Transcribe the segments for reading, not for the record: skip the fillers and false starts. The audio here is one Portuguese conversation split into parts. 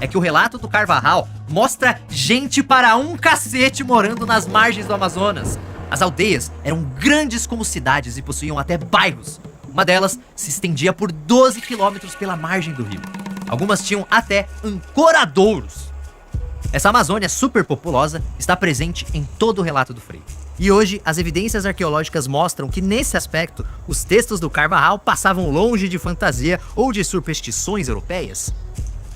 é que o relato do Carvajal mostra gente para um cacete morando nas margens do Amazonas. As aldeias eram grandes como cidades e possuíam até bairros. Uma delas se estendia por 12 quilômetros pela margem do rio. Algumas tinham até ancoradouros. Essa Amazônia superpopulosa está presente em todo o relato do Frei. E hoje, as evidências arqueológicas mostram que, nesse aspecto, os textos do Carvajal passavam longe de fantasia ou de superstições europeias.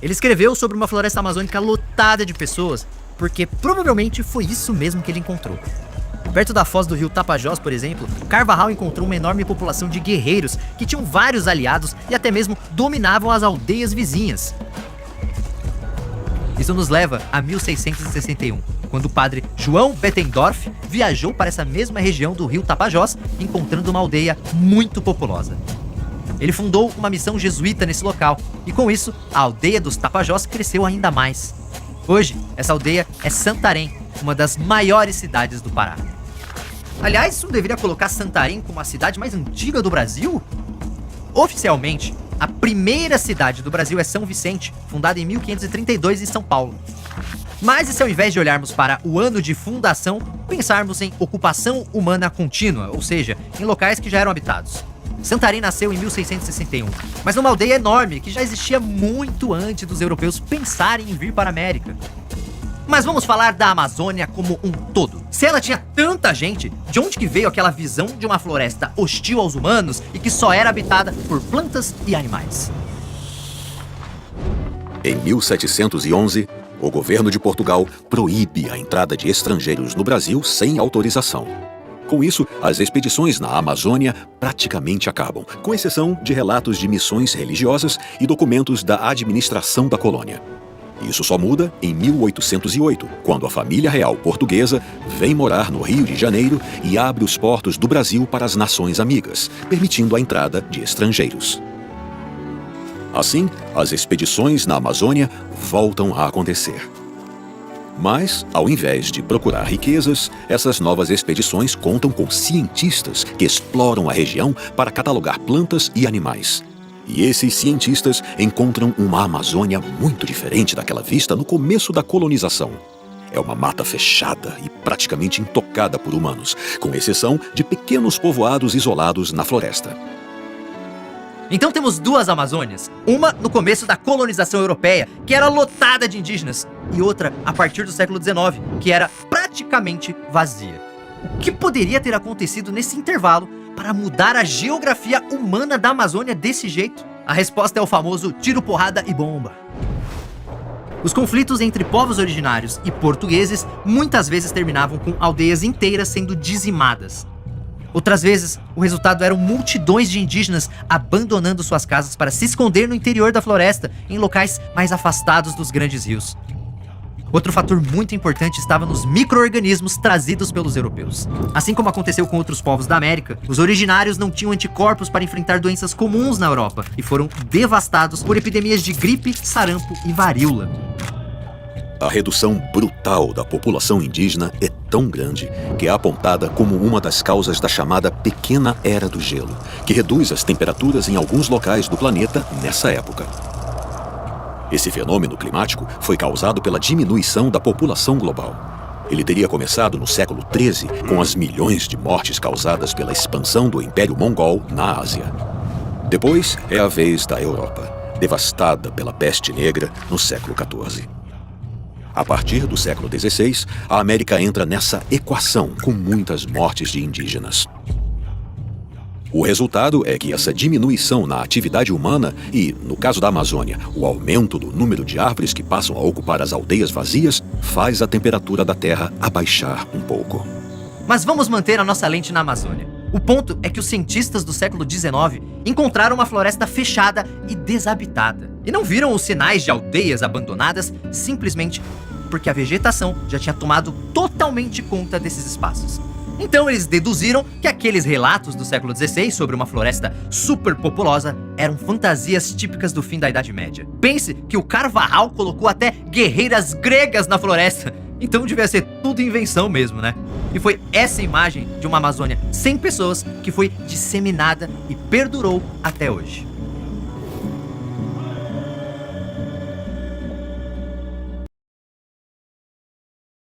Ele escreveu sobre uma floresta amazônica lotada de pessoas, porque provavelmente foi isso mesmo que ele encontrou. Perto da foz do rio Tapajós, por exemplo, Carvajal encontrou uma enorme população de guerreiros que tinham vários aliados e até mesmo dominavam as aldeias vizinhas. Isso nos leva a 1661, quando o padre João Bettendorf viajou para essa mesma região do rio Tapajós, encontrando uma aldeia muito populosa. Ele fundou uma missão jesuíta nesse local, e com isso, a aldeia dos Tapajós cresceu ainda mais. Hoje, essa aldeia é Santarém, uma das maiores cidades do Pará. Aliás, isso deveria colocar Santarém como a cidade mais antiga do Brasil? Oficialmente, a primeira cidade do Brasil é São Vicente, fundada em 1532 em São Paulo. Mas e se ao invés de olharmos para o ano de fundação, pensarmos em ocupação humana contínua, ou seja, em locais que já eram habitados? Santarém nasceu em 1661, mas numa aldeia enorme que já existia muito antes dos europeus pensarem em vir para a América. Mas vamos falar da Amazônia como um todo. Se ela tinha tanta gente, de onde que veio aquela visão de uma floresta hostil aos humanos e que só era habitada por plantas e animais? Em 1711, o governo de Portugal proíbe a entrada de estrangeiros no Brasil sem autorização. Com isso, as expedições na Amazônia praticamente acabam, com exceção de relatos de missões religiosas e documentos da administração da colônia. Isso só muda em 1808, quando a família real portuguesa vem morar no Rio de Janeiro e abre os portos do Brasil para as nações amigas, permitindo a entrada de estrangeiros. Assim, as expedições na Amazônia voltam a acontecer. Mas, ao invés de procurar riquezas, essas novas expedições contam com cientistas que exploram a região para catalogar plantas e animais. E esses cientistas encontram uma Amazônia muito diferente daquela vista no começo da colonização. É uma mata fechada e praticamente intocada por humanos, com exceção de pequenos povoados isolados na floresta. Então temos duas Amazônias, uma no começo da colonização europeia, que era lotada de indígenas, e outra a partir do século XIX, que era praticamente vazia. O que poderia ter acontecido nesse intervalo para mudar a geografia humana da Amazônia desse jeito? A resposta é o famoso tiro, porrada e bomba. Os conflitos entre povos originários e portugueses muitas vezes terminavam com aldeias inteiras sendo dizimadas. Outras vezes, o resultado eram multidões de indígenas abandonando suas casas para se esconder no interior da floresta, em locais mais afastados dos grandes rios. Outro fator muito importante estava nos micro-organismos trazidos pelos europeus. Assim como aconteceu com outros povos da América, os originários não tinham anticorpos para enfrentar doenças comuns na Europa e foram devastados por epidemias de gripe, sarampo e varíola. A redução brutal da população indígena é tão grande que é apontada como uma das causas da chamada Pequena Era do Gelo, que reduz as temperaturas em alguns locais do planeta nessa época. Esse fenômeno climático foi causado pela diminuição da população global. Ele teria começado no século XIII, com as milhões de mortes causadas pela expansão do Império Mongol na Ásia. Depois é a vez da Europa, devastada pela peste negra no século XIV. A partir do século XVI, a América entra nessa equação com muitas mortes de indígenas. O resultado é que essa diminuição na atividade humana e, no caso da Amazônia, o aumento do número de árvores que passam a ocupar as aldeias vazias faz a temperatura da Terra abaixar um pouco. Mas vamos manter a nossa lente na Amazônia. O ponto é que os cientistas do século XIX encontraram uma floresta fechada e desabitada. E não viram os sinais de aldeias abandonadas simplesmente porque a vegetação já tinha tomado totalmente conta desses espaços. Então eles deduziram que aqueles relatos do século XVI sobre uma floresta superpopulosa eram fantasias típicas do fim da Idade Média. Pense que o Carvajal colocou até guerreiras gregas na floresta. Então devia ser tudo invenção mesmo, né? E foi essa imagem de uma Amazônia sem pessoas que foi disseminada e perdurou até hoje.